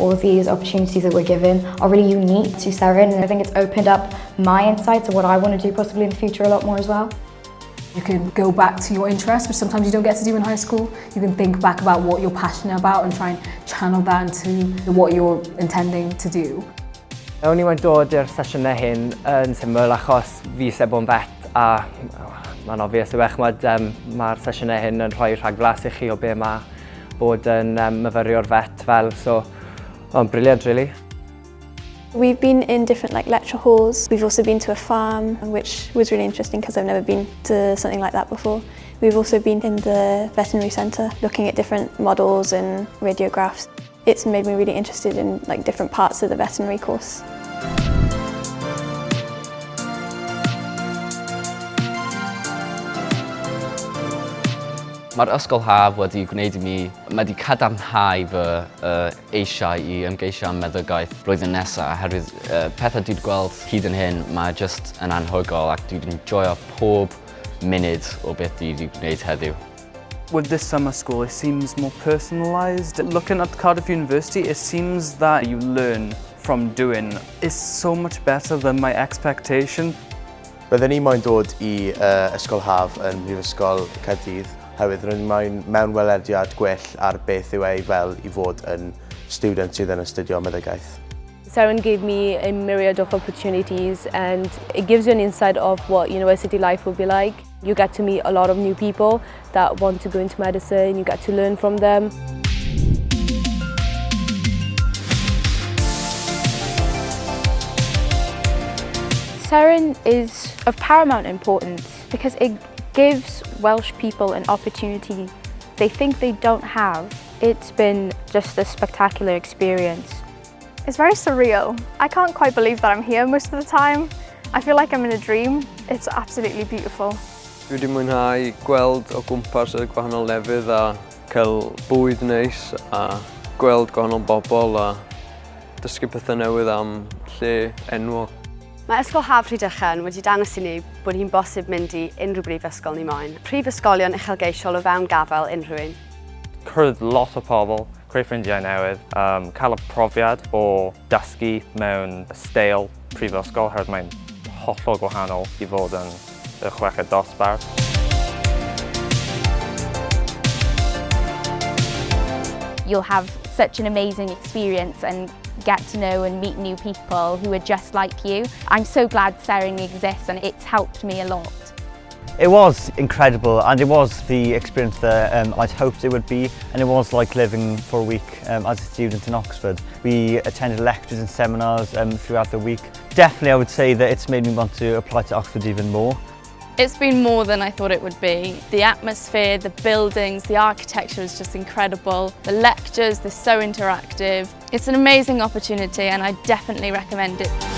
all of these opportunities that we're given are really unique to Seren, and I think it's opened up my insights of what I want to do possibly in the future a lot more as well. You can go back to your interests, which sometimes you don't get to do in high school. You can think back about what you're passionate about and try and channel that into what you're intending to do. O'n i wedi dod i'r sesiynau hyn yn syml achos fi eisiau bod yn vet a mae'n obvious yw mae'r sesiynau hyn yn rhoi rhaglas i chi o be mae bod yn myfyrio'r vet fel, so mae'n brilliant really. We've been in different lecture halls. We've also been to a farm, which was really interesting because I've never been to something like that before. We've also been in the veterinary centre looking at different models and radiographs. It's made me really interested in different parts of the veterinary course. Mae'r ysgol haf wedi gwneud i mi, mae wedi cadarnhau fy eisiau i ymgeisio am meddygaeth blwyddyn nesaf oherwydd pethau dwi wedi gweld hyd yn hyn, mae jyst yn anhygoel ac dwi wedi enjoyo pob munud o beth dwi wedi gwneud heddiw. With this summer school, it seems more personalised. Looking at Cardiff University, it seems that you learn from doing. It's so much better than my expectation. Byddwn ni moyn dod i ysgol haf yn Mhrifysgol Caerdydd, oherwydd rydyn ni mewn welediad gwell ar beth yw ei fel i fod yn student sydd yn astudio meddygaeth. Seren gave me a myriad of opportunities and it gives you an insight of what university life will be like. You get to meet a lot of new people that want to go into medicine, you get to learn from them. Seren is of paramount importance because it gives Welsh people an opportunity they think they don't have. It's been just a spectacular experience. It's very surreal. I can't quite believe that I'm here most of the time. I feel like I'm in a dream. It's absolutely beautiful. Dwi wedi mwynhau gweld o gwmpas y gwahanol lefydd a cael bwyd neis a gweld gwahanol bobl a dysgu pethau newydd am lle enwog. Mae Ysgol Haf Rhydychen wedi dangos i ni bod hi'n bosib mynd i unrhyw brifysgol ni moyn. Prifysgolion uchelgeisiol o fewn gafel unrhyw un. Cwrdd lot o pobl, creu ffrindiau newydd, cael y profiad o dysgu mewn steil prifysgol, oherwydd mae'n hollol gwahanol i fod yn y chweched dosbarth. You'll have such an amazing experience and get to know and meet new people who are just like you. I'm so glad Seren exists and it's helped me a lot. It was incredible and it was the experience that I'd hoped it would be, and it was like living for a week as a student in Oxford. We attended lectures and seminars throughout the week. Definitely I would say that it's made me want to apply to Oxford even more. It's been more than I thought it would be. The atmosphere, the buildings, the architecture is just incredible. The lectures, they're so interactive. It's an amazing opportunity and I definitely recommend it.